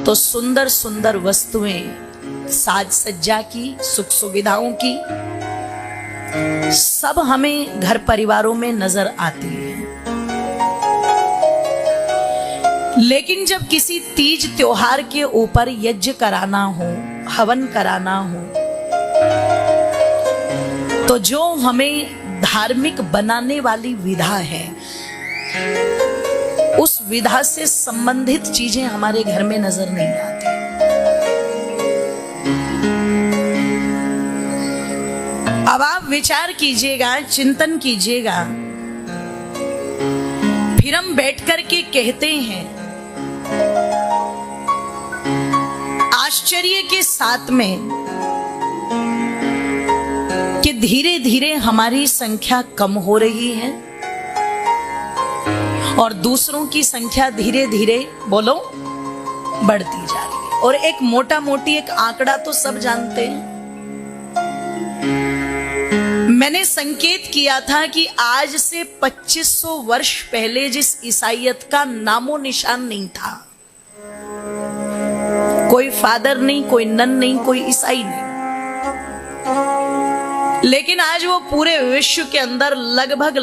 तो सुंदर सुंदर वस्तुएं, साज सज्जा की, सुख सुविधाओं की, सब हमें घर परिवारों में नजर आती है। लेकिन जब किसी तीज त्योहार के ऊपर यज्ञ कराना हो, हवन कराना हो, तो जो हमें धार्मिक बनाने वाली विधा है, उस विधा से संबंधित चीजें हमारे घर में नजर नहीं आती। अब आप विचार कीजिएगा, चिंतन कीजिएगा, फिर हम बैठ कर के कहते हैं आश्चर्य के साथ में कि धीरे धीरे हमारी संख्या कम हो रही है और दूसरों की संख्या धीरे धीरे, बोलो, बढ़ती जा रही है। और एक मोटा मोटी एक आंकड़ा तो सब जानते हैं। मैंने संकेत किया था कि आज से 2500 वर्ष पहले जिस ईसाईयत का नामो निशान नहीं था, कोई फादर नहीं, कोई नन नहीं, कोई ईसाई नहीं, लेकिन आज वो पूरे विश्व के अंदर लगभग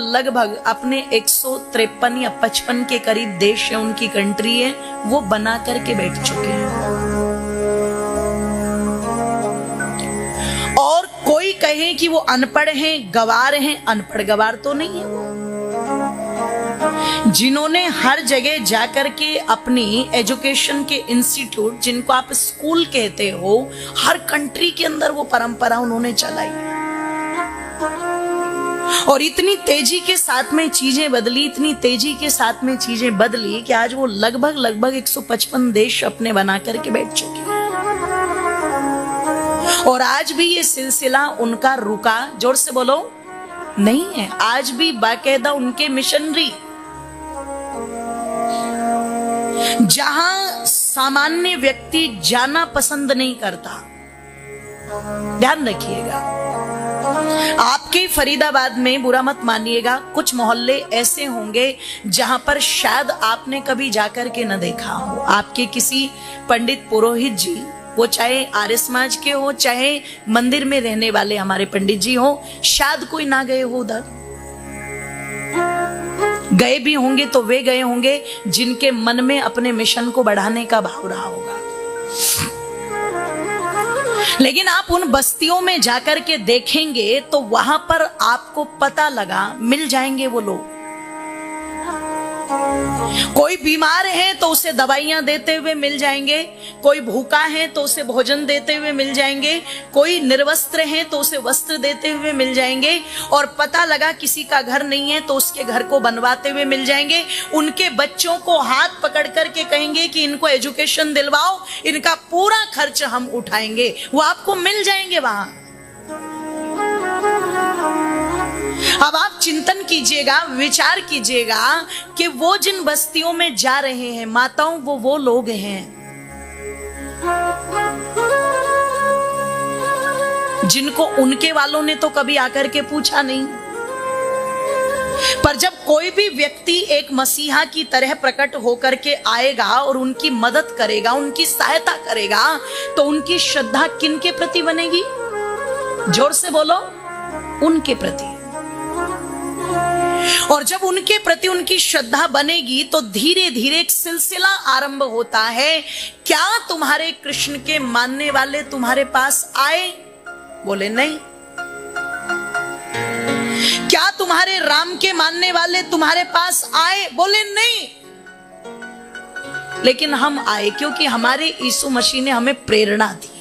अपने 153 या 55 के करीब देश है, उनकी कंट्री है, वो बना करके बैठ चुके हैं। और कोई कहे कि वो अनपढ़ हैं, गवार हैं, अनपढ़ गवार तो नहीं है वो। जिन्होंने हर जगह जाकर के अपनी एजुकेशन के इंस्टीट्यूट, जिनको आप स्कूल कहते हो, हर कंट्री के अंदर वो परंपरा उन्होंने चलाई। और इतनी तेजी के साथ में चीजें बदली, इतनी तेजी के साथ में चीजें बदली कि आज वो लगभग 155 देश अपने बना करके बैठ चुके हैं। और आज भी ये सिलसिला उनका रुका, जोर से बोलो, नहीं है। आज भी बाकायदा उनके मिशनरी, जहां सामान्य व्यक्ति जाना पसंद नहीं करता, ध्यान रखिएगा। आपके फरीदाबाद में, बुरा मत मानिएगा, कुछ मोहल्ले ऐसे होंगे जहां पर शायद आपने कभी जाकर के न देखा हो। आपके किसी पंडित पुरोहित जी, वो चाहे आर्य समाज के हो, चाहे मंदिर में रहने वाले हमारे पंडित जी हो, शायद कोई ना गए हो उधर। गए भी होंगे तो वे गए होंगे जिनके मन में अपने मिशन को बढ़ाने का भाव रहा होगा। लेकिन आप उन बस्तियों में जाकर के देखेंगे तो वहां पर आपको पता लगा, मिल जाएंगे वो लोग। कोई बीमार है तो उसे दवाइयां देते हुए मिल जाएंगे, कोई भूखा है तो उसे भोजन देते हुए मिल जाएंगे, कोई निर्वस्त्र है तो उसे वस्त्र देते हुए मिल जाएंगे, और पता लगा किसी का घर नहीं है तो उसके घर को बनवाते हुए मिल जाएंगे। उनके बच्चों को हाथ पकड़ करके कहेंगे कि इनको एजुकेशन दिलवाओ, इनका पूरा खर्च हम उठाएंगे, वो आपको मिल जाएंगे वहां। अब आप चिंतन कीजिएगा, विचार कीजिएगा कि वो जिन बस्तियों में जा रहे हैं माताओं, वो लोग हैं जिनको उनके वालों ने तो कभी आकर के पूछा नहीं। पर जब कोई भी व्यक्ति एक मसीहा की तरह प्रकट होकर के आएगा और उनकी मदद करेगा, उनकी सहायता करेगा, तो उनकी श्रद्धा किन के प्रति बनेगी? जोर से बोलो, उनके प्रति। और जब उनके प्रति उनकी श्रद्धा बनेगी तो धीरे धीरे एक सिलसिला आरंभ होता है। क्या तुम्हारे कृष्ण के मानने वाले तुम्हारे पास आए? बोले नहीं। क्या तुम्हारे राम के मानने वाले तुम्हारे पास आए? बोले नहीं। लेकिन हम आए क्योंकि हमारे यीशु मसीह ने हमें प्रेरणा दी।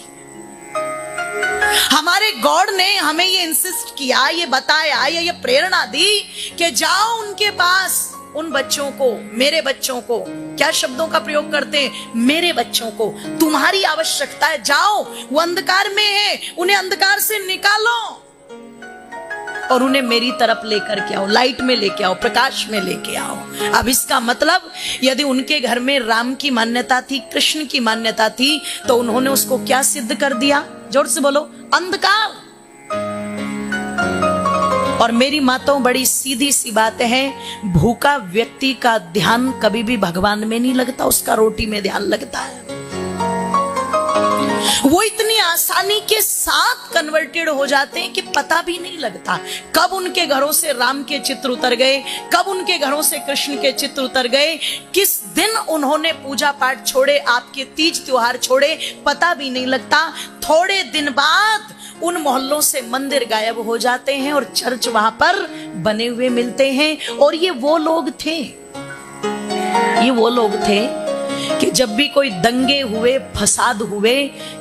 हमारे गॉड ने हमें ये इंसिस्ट किया, ये बताया, ये प्रेरणा दी कि जाओ उनके पास, उन बच्चों को, मेरे बच्चों को, क्या शब्दों का प्रयोग करते हैं, मेरे बच्चों को तुम्हारी आवश्यकता है, जाओ, वो अंधकार में है, उन्हें अंधकार से निकालो और उन्हें मेरी तरफ लेकर के आओ, लाइट में लेके आओ, प्रकाश में लेके आओ। अब इसका मतलब यदि उनके घर में राम की मान्यता थी, कृष्ण की मान्यता थी, तो उन्होंने उसको क्या सिद्ध कर दिया? जोर से बोलो, अंधकार। और मेरी माताओं, बड़ी सीधी सी बात है, भूखा व्यक्ति का ध्यान कभी भी भगवान में नहीं लगता, उसका रोटी में ध्यान लगता है। वो इतनी आसानी के साथ कन्वर्टेड हो जाते हैं कि पता भी नहीं लगता कब उनके घरों से राम के चित्र उतर गए, कब उनके घरों से कृष्ण के चित्र उतर गए, किस दिन उन्होंने पूजा पाठ छोड़े, आपके तीज त्योहार छोड़े, पता भी नहीं लगता। थोड़े दिन बाद उन मोहल्लों से मंदिर गायब हो जाते हैं और चर्च वहां पर बने हुए मिलते हैं। और ये वो लोग थे कि जब भी कोई दंगे हुए, फसाद हुए,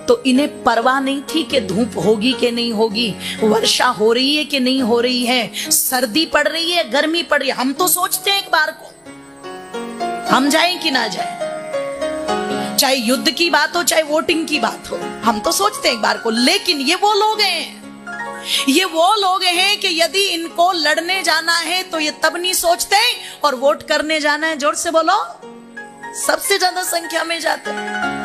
तो इन्हें परवाह नहीं थी कि धूप होगी कि नहीं होगी, वर्षा हो रही है कि नहीं हो रही है, सर्दी पड़ रही है, गर्मी पड़ रही है। हम तो सोचते हैं एक बार को हम जाएं कि ना जाएं, चाहे युद्ध की बात हो, चाहे वोटिंग की बात हो, हम तो सोचते हैं एक बार को। लेकिन ये वो लोग हैं कि यदि इनको लड़ने जाना है तो ये तब नहीं सोचते, और वोट करने जाना है, जोर से बोलो, सबसे ज्यादा संख्या में जाते हैं।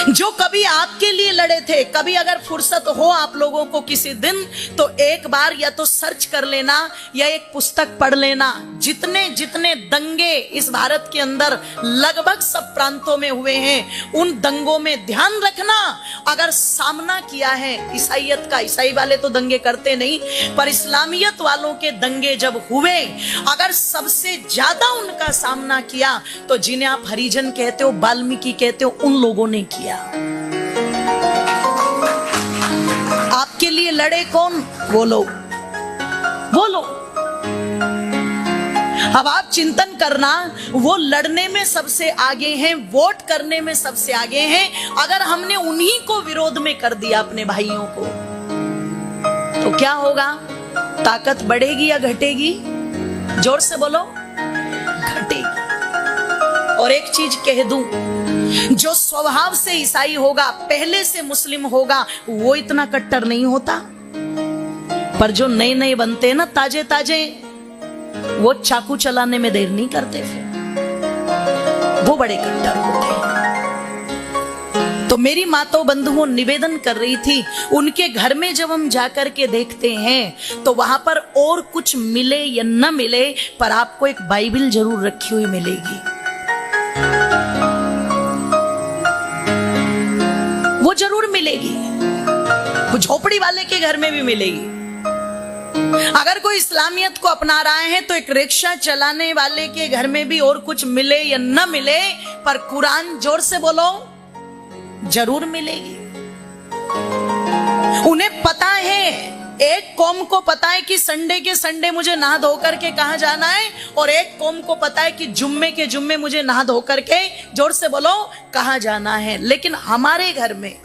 जो कभी आपके लिए लड़े थे, कभी अगर फुर्सत हो आप लोगों को किसी दिन, तो एक बार या तो सर्च कर लेना या एक पुस्तक पढ़ लेना। जितने जितने दंगे इस भारत के अंदर लगभग सब प्रांतों में हुए हैं, उन दंगों में ध्यान रखना, अगर सामना किया है ईसाइयत का, ईसाई वाले तो दंगे करते नहीं, पर इस्लामियत वालों के दंगे जब हुए, अगर सबसे ज्यादा उनका सामना किया, तो जिन्हें आप हरिजन कहते हो, वाल्मीकि कहते हो, उन लोगों ने किया। आपके लिए लड़े कौन? वो लोग। अब आप चिंतन करना, वो लड़ने में सबसे आगे हैं, वोट करने में सबसे आगे हैं। अगर हमने उन्हीं को विरोध में कर दिया, अपने भाइयों को, तो क्या होगा? ताकत बढ़ेगी या घटेगी? जोर से बोलो, घटेगी। और एक चीज कह दूं, जो स्वभाव से ईसाई होगा, पहले से मुस्लिम होगा, वो इतना कट्टर नहीं होता। पर जो नए नए बनते हैं ना, ताजे ताजे, वो चाकू चलाने में देर नहीं करते, फिर वो बड़े कट्टर होते हैं। तो मेरी माताओं बंधुओं निवेदन कर रही थी, उनके घर में जब हम जाकर के देखते हैं तो वहां पर और कुछ मिले या न मिले, पर आपको एक बाइबिल जरूर रखी हुई मिलेगी। वो जरूर मिलेगी, वो झोपड़ी वाले के घर में भी मिलेगी। अगर कोई इस्लामियत को अपना रहा है तो एक रिक्शा चलाने वाले के घर में भी और कुछ मिले या न मिले, पर कुरान, जोर से बोलो, जरूर मिलेगी। उन्हें पता है, एक कौम को पता है कि संडे के संडे मुझे नहा धो करके कहां जाना है, और एक कौम को पता है कि जुम्मे के जुम्मे मुझे नहा धो करके, जोर से बोलो, कहां जाना है। लेकिन हमारे घर में,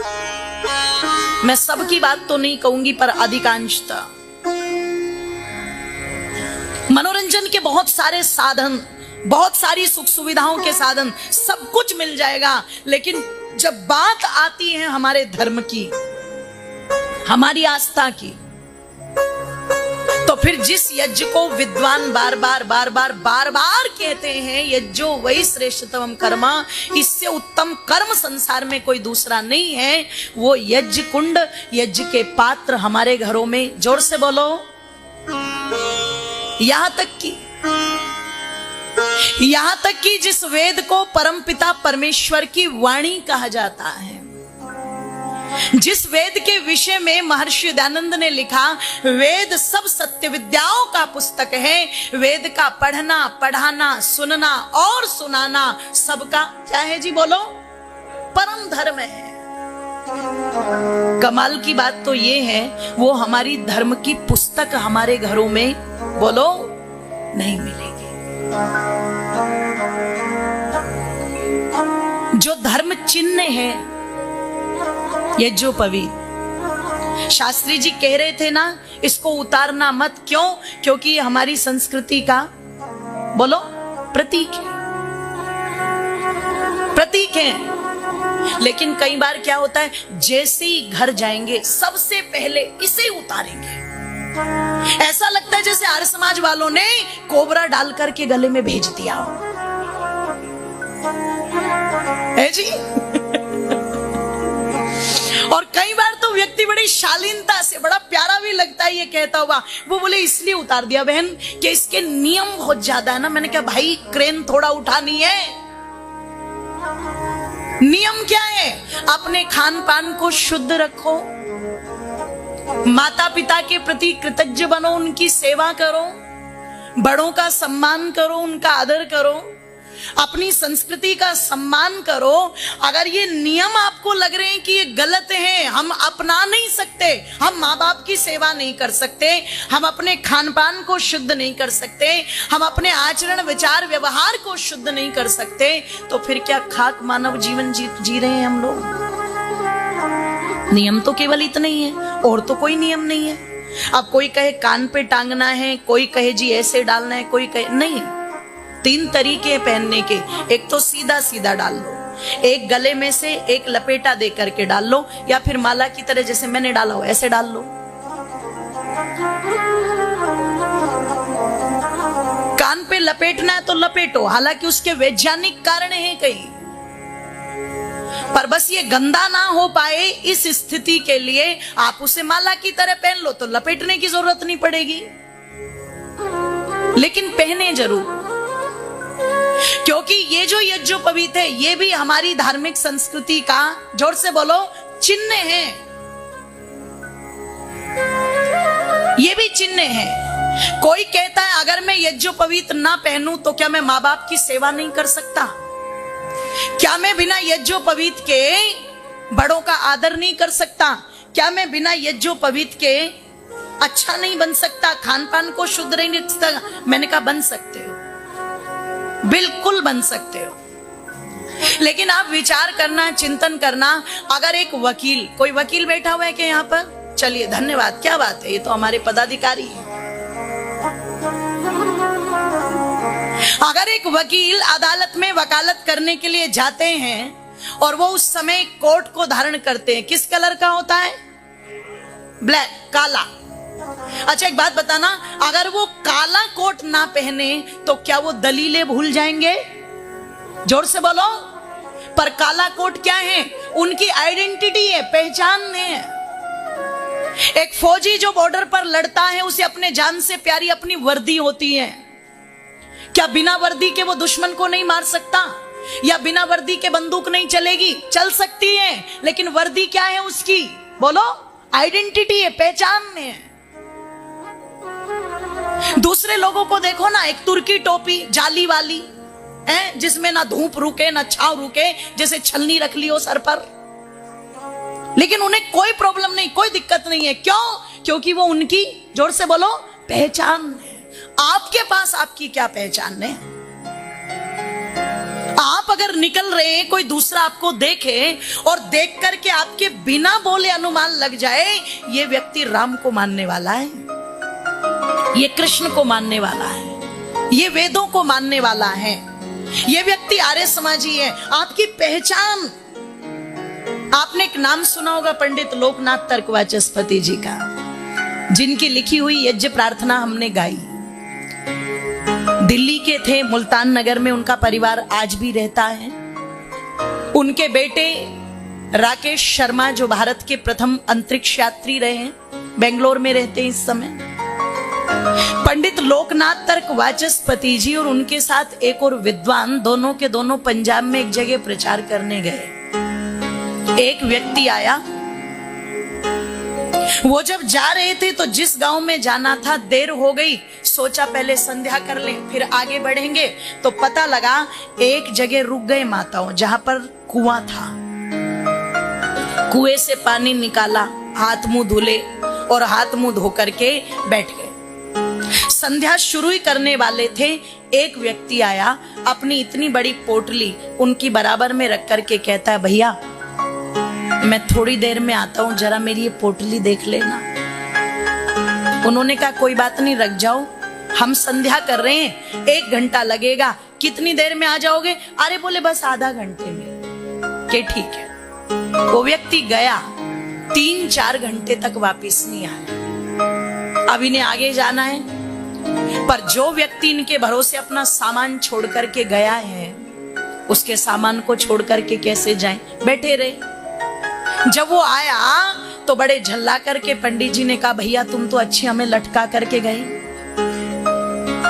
मैं सबकी बात तो नहीं कहूंगी, पर अधिकांशतः मनोरंजन के बहुत सारे साधन, बहुत सारी सुख सुविधाओं के साधन, सब कुछ मिल जाएगा। लेकिन जब बात आती है हमारे धर्म की, हमारी आस्था की, तो फिर जिस यज्ञ को विद्वान बार बार कहते हैं, यज्ञो वही श्रेष्ठतम कर्म, इससे उत्तम कर्म संसार में कोई दूसरा नहीं है, वो यज्ञ कुंड, यज्ञ के पात्र हमारे घरों में, जोर से बोलो, यहां तक कि जिस वेद को परमपिता परमेश्वर की वाणी कहा जाता है, जिस वेद के विषय में महर्षि दयानंद ने लिखा, वेद सब सत्य विद्याओं का पुस्तक है, वेद का पढ़ना, पढ़ाना, सुनना और सुनाना सबका क्या है जी? बोलो, परम धर्म है। कमाल की बात तो ये है, वो हमारी धर्म की पुस्तक हमारे घरों में, बोलो, नहीं मिलेगी। जो धर्म चिन्ह है, ये जो पवित्र, शास्त्री जी कह रहे थे ना, इसको उतारना मत। क्यों? क्योंकि ये हमारी संस्कृति का, बोलो, प्रतीक है। लेकिन कई बार क्या होता है, जैसे ही घर जाएंगे सबसे पहले इसे उतारेंगे। ऐसा लगता है जैसे आर्य समाज वालों ने कोबरा डाल करके गले में भेज दिया हो, है जी। और कई बार तो व्यक्ति बड़ी शालीनता से, बड़ा प्यारा भी लगता है ये कहता हुआ, वो बोले इसलिए उतार दिया बहन कि इसके नियम बहुत ज्यादा है ना। मैंने कहा भाई, क्रेन थोड़ा उठानी है, नियम क्या है? अपने खान पान को शुद्ध रखो, माता पिता के प्रति कृतज्ञ बनो, उनकी सेवा करो, बड़ों का सम्मान करो, उनका आदर करो, अपनी संस्कृति का सम्मान करो। अगर ये नियम आपको लग रहे हैं कि ये गलत है, हम अपना नहीं सकते, हम माँ बाप की सेवा नहीं कर सकते, हम अपने खान पान को शुद्ध नहीं कर सकते, हम अपने आचरण विचार व्यवहार को शुद्ध नहीं कर सकते, तो फिर क्या खाक मानव जीवन जी रहे हैं हम लोग? नियम तो केवल इतना ही है, और तो कोई नियम नहीं है। अब कोई कहे कान पे टांगना है, कोई कहे जी ऐसे डालना है, कोई कहे नहीं। 3 तरीके पहनने के, एक तो सीधा सीधा डाल लो, एक गले में से एक लपेटा दे करके डाल लो, या फिर माला की तरह जैसे मैंने डाला हो ऐसे डाल लो। कान पे लपेटना है तो लपेटो, हालांकि उसके वैज्ञानिक कारण है कई, पर बस ये गंदा ना हो पाए इस स्थिति के लिए आप उसे माला की तरह पहन लो, तो लपेटने की जरूरत नहीं पड़ेगी, लेकिन पहने जरूर। क्योंकि ये जो यज्ञोपवीत है ये भी हमारी धार्मिक संस्कृति का, जोर से बोलो, चिन्ह है। ये भी चिन्ह है। कोई कहता है अगर मैं यज्ञोपवीत ना पहनूं तो क्या मैं माँ बाप की सेवा नहीं कर सकता? क्या मैं बिना यज्ञोपवीत के बड़ों का आदर नहीं कर सकता? क्या मैं बिना यज्ञोपवीत के अच्छा नहीं बन सकता, खान पान को शुद्ध नहीं रख सकता? मैंने कहा बन सकते हो, बिल्कुल बन सकते हो। लेकिन आप विचार करना, चिंतन करना, अगर एक वकील, कोई वकील बैठा हुआ है कि यहाँ पर? चलिए धन्यवाद, क्या बात है, ये तो हमारे पदाधिकारी हैं। अगर एक वकील अदालत में वकालत करने के लिए जाते हैं और वो उस समय कोट को धारण करते हैं, किस कलर का होता है? ब्लैक, काला। अच्छा एक बात बताना, अगर वो काला कोट ना पहने तो क्या वो दलीलें भूल जाएंगे? जोर से बोलो। पर काला कोट क्या है? उनकी आइडेंटिटी है, पहचान है। एक फौजी जो बॉर्डर पर लड़ता है उसे अपने जान से प्यारी अपनी वर्दी होती है। क्या बिना वर्दी के वो दुश्मन को नहीं मार सकता? या बिना वर्दी के बंदूक नहीं चलेगी? चल सकती है, लेकिन वर्दी क्या है उसकी? बोलो, आइडेंटिटी है, पहचान है। दूसरे लोगों को देखो ना, एक तुर्की टोपी जाली वाली है जिसमें ना धूप रुके ना छाव रुके, जैसे छलनी रख ली हो सर पर, लेकिन उन्हें कोई प्रॉब्लम नहीं, कोई दिक्कत नहीं है। क्यों? क्योंकि वो उनकी, जोर से बोलो, पहचान है। आपके पास आपकी क्या पहचान है? आप अगर निकल रहे हैं, कोई दूसरा आपको देखे और देख करके आपके बिना बोले अनुमान लग जाए ये व्यक्ति राम को मानने वाला है, ये कृष्ण को मानने वाला है, ये वेदों को मानने वाला है, ये व्यक्ति आर्य समाजी है, आपकी पहचान। आपने एक नाम सुना होगा पंडित लोकनाथ तर्कवाचस्पति जी का, जिनकी लिखी हुई यज्ञ प्रार्थना हमने गाई। दिल्ली के थे, मुल्तान नगर में उनका परिवार आज भी रहता है। उनके बेटे राकेश शर्मा जो भारत के प्रथम अंतरिक्ष यात्री रहे हैं, बेंगलोर में रहते हैं इस समय। पंडित लोकनाथ तर्कवाचस्पति जी और उनके साथ एक और विद्वान, दोनों के दोनों पंजाब में एक जगह प्रचार करने गए। एक व्यक्ति आया, वो जब जा रहे थे तो जिस गांव में जाना था देर हो गई, सोचा पहले संध्या कर लें फिर आगे बढ़ेंगे। तो पता लगा एक जगह रुक गए माताओं, जहां पर कुआं था। कुएं से पानी निकाला, हाथ मुंह धुले और हाथ मुंह धो करके बैठ गए। संध्या शुरू ही करने वाले थे, एक व्यक्ति आया, अपनी इतनी बड़ी पोटली उनकी बराबर में रख करके कहता है, भैया मैं थोड़ी देर में आता हूं, जरा मेरी ये पोटली देख लेना। उन्होंने कहा कोई बात नहीं, रख जाओ, हम संध्या कर रहे हैं, 1 घंटा लगेगा, कितनी देर में आ जाओगे? अरे बोले बस आधा घंटे में। के ठीक है। वो व्यक्ति गया, 3-4 घंटे तक वापिस नहीं आया। अब इन्हें आगे जाना है, पर जो व्यक्ति इनके भरोसे अपना सामान छोड़ करके गया है, उसके सामान को छोड़ करके कैसे जाएं? बैठे रहे। जब वो आया तो बड़े झल्ला करके पंडित जी ने कहा, भैया तुम तो अच्छी हमें लटका करके गई,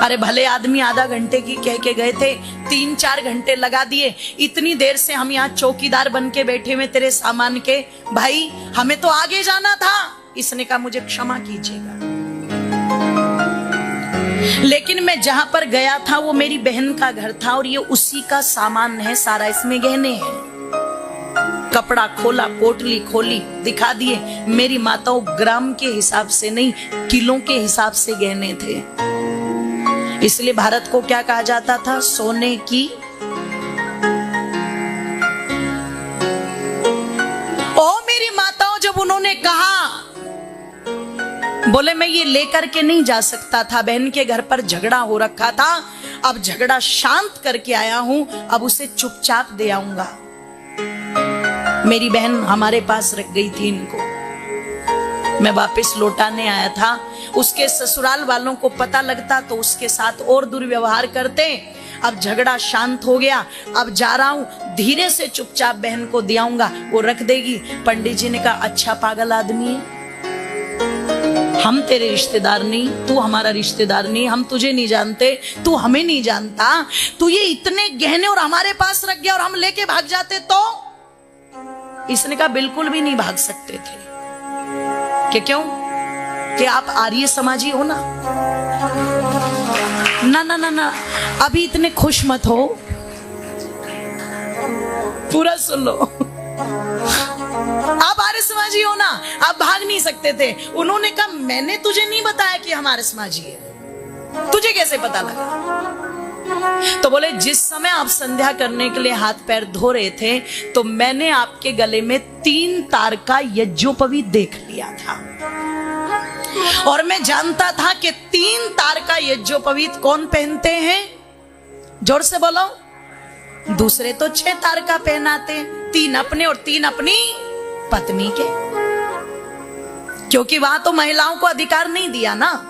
अरे भले आदमी आधा घंटे की कह के गए थे, 3-4 घंटे लगा दिए। इतनी देर से हम यहाँ चौकीदार बन के बैठे हुए तेरे सामान के, भाई हमें तो आगे जाना था। इसने कहा मुझे क्षमा कीजिएगा, लेकिन मैं जहां पर गया था वो मेरी बहन का घर था और ये उसी का सामान है सारा, इसमें गहने हैं। कपड़ा खोला, पोटली खोली, दिखा दिए। मेरी माताओं ग्राम के हिसाब से नहीं, किलो के हिसाब से गहने थे। इसलिए भारत को क्या कहा जाता था? सोने की मेरी माताओं जब उन्होंने कहा, बोले मैं ये लेकर के नहीं जा सकता था, बहन के घर पर झगड़ा हो रखा था, अब झगड़ा शांत करके आया हूं, अब उसे चुपचाप दे आऊंगा। मेरी बहन हमारे पास रख गई थी इनको, मैं वापस लौटाने आया था। उसके ससुराल वालों को पता लगता तो उसके साथ और दुर्व्यवहार करते। अब झगड़ा शांत हो गया, अब जा रहा हूं, धीरे से चुपचाप बहन को दियाऊंगा, वो रख देगी। पंडित जी ने कहा अच्छा पागल आदमी है, हम तेरे रिश्तेदार नहीं, तू हमारा रिश्तेदार नहीं, हम तुझे नहीं जानते, तू हमें नहीं जानता, तू ये इतने गहने और हमारे पास रख गया और हम लेके भाग जाते तो? इसने कहा बिल्कुल भी नहीं भाग सकते थे। कि क्यों? कि आप आर्य समाजी हो ना। ना ना ना ना, अभी इतने खुश मत हो, पूरा सुन लो। आप आर्य समाजी हो ना, आप भाग नहीं सकते थे। उन्होंने कहा मैंने तुझे नहीं बताया कि हम आर्य समाजी है, तुझे कैसे पता लगा? तो बोले जिस समय आप संध्या करने के लिए हाथ पैर धो रहे थे तो मैंने आपके गले में 3 तार का यज्ञोपवीत देख लिया था, और मैं जानता था कि 3 तार का यज्ञोपवीत कौन पहनते हैं? जोर से बोलो। दूसरे तो 6 तार का पहनाते, 3 अपने और 3 अपनी पत्नी के, क्योंकि वहां तो महिलाओं को अधिकार नहीं दिया ना।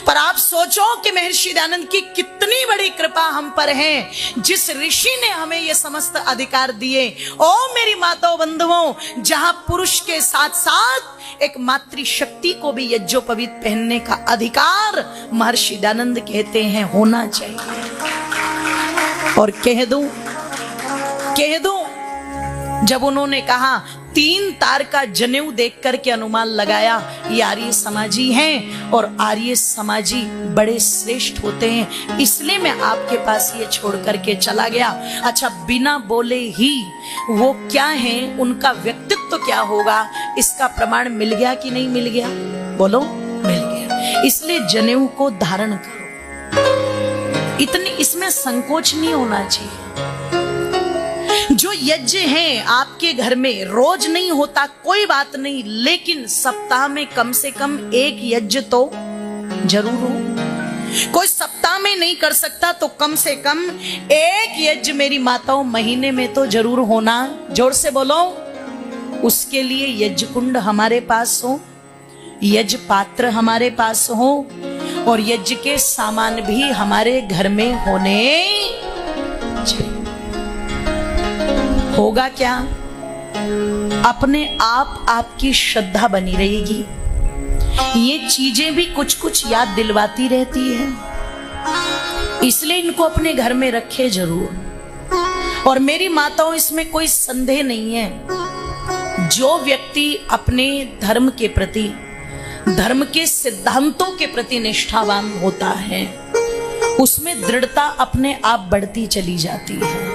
पर आप सोचो कि महर्षि दयानंद की कितनी बड़ी कृपा हम पर है, जिस ऋषि ने हमें ये समस्त अधिकार दिए। ओ मेरी माताओं बंधुओं, जहां पुरुष के साथ साथ एक मातृशक्ति को भी यज्ञोपवीत पहनने का अधिकार महर्षि दयानंद कहते हैं होना चाहिए। और कह दूं, जब उन्होंने कहा 3 तार का जनेऊ देख करके अनुमान लगाया ये आर्य समाजी हैं और आर्य समाजी बड़े श्रेष्ठ होते हैं, इसलिए मैं आपके पास ये छोड़ करके चला गया। अच्छा, बिना बोले ही वो क्या है, उनका व्यक्तित्व क्या होगा, इसका प्रमाण मिल गया कि नहीं मिल गया? बोलो, मिल गया। इसलिए जनेऊ को धारण करो, इतनी इसमें संकोच नहीं होना चाहिए। जो यज्ञ है आपके घर में रोज नहीं होता कोई बात नहीं, लेकिन सप्ताह में कम से कम 1 यज्ञ तो जरूर हो। कोई सप्ताह में नहीं कर सकता तो कम से कम 1 यज्ञ मेरी माताओं महीने में तो जरूर होना। जोर से बोलो। उसके लिए यज्ञ कुंड हमारे पास हो, यज्ञ पात्र हमारे पास हो, और यज्ञ के सामान भी हमारे घर में होने चाहिए। होगा क्या? अपने आप आपकी श्रद्धा बनी रहेगी। ये चीजें भी कुछ कुछ याद दिलवाती रहती है, इसलिए इनको अपने घर में रखे जरूर। और मेरी माताओं, इसमें कोई संदेह नहीं है, जो व्यक्ति अपने धर्म के प्रति, धर्म के सिद्धांतों के प्रति निष्ठावान होता है, उसमें दृढ़ता अपने आप बढ़ती चली जाती है।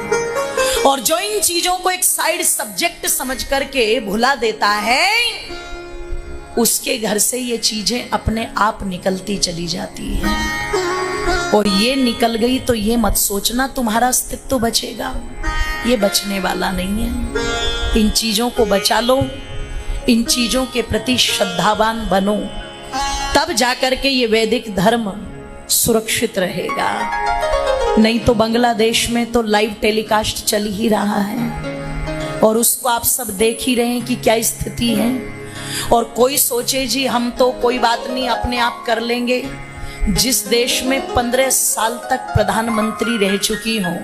और जो इन चीजों को एक साइड सब्जेक्ट समझ करके भुला देता है, उसके घर से ये चीजें अपने आप निकलती चली जाती हैं। और ये निकल गई तो ये मत सोचना तुम्हारा अस्तित्व बचेगा, ये बचने वाला नहीं है। इन चीजों को बचा लो, इन चीजों के प्रति श्रद्धावान बनो, तब जाकर के ये वैदिक धर्म सुरक्षित रहेगा। नहीं तो बांग्लादेश में तो लाइव टेलीकास्ट चल ही रहा है और उसको आप सब देख ही रहे हैं कि क्या स्थिति है। और कोई सोचे जी हम तो कोई बात नहीं अपने आप कर लेंगे। जिस देश में 15 साल तक प्रधानमंत्री रह चुकी हूं,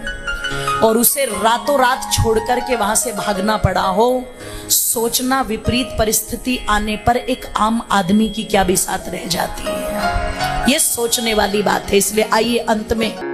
और उसे रातों रात छोड़कर के वहां से भागना पड़ा हो, सोचना विपरीत परिस्थिति आने पर एक आम आदमी की क्या बिसात रह जाती है। ये सोचने वाली बात है। इसलिए आइए अंत में